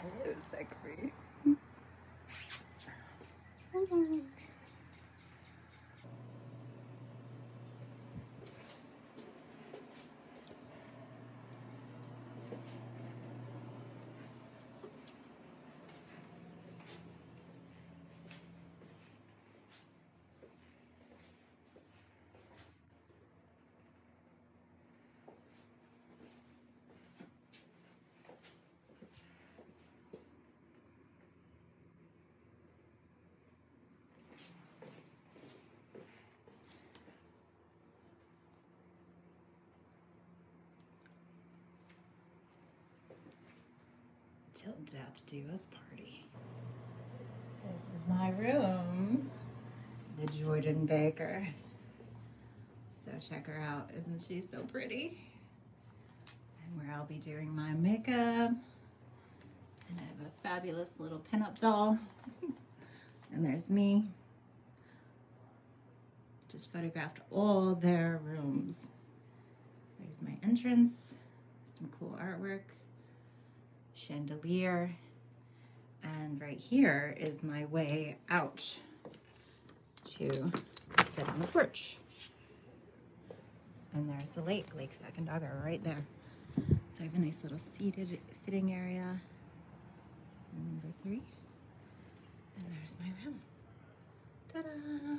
So sexy. Tilt's out to do his party. This is my room, the Jordan Baker. So check her out, isn't she so pretty? And where I'll be doing my makeup. And I have a fabulous little pinup doll. And there's me. Just photographed all their rooms. There's my entrance, some cool artwork, chandelier, and right here is my way out to sit on the porch. And there's the lake, Lake Sacandaga, right there. So I have a nice little sitting area. And number 3. And there's my room. Ta-da!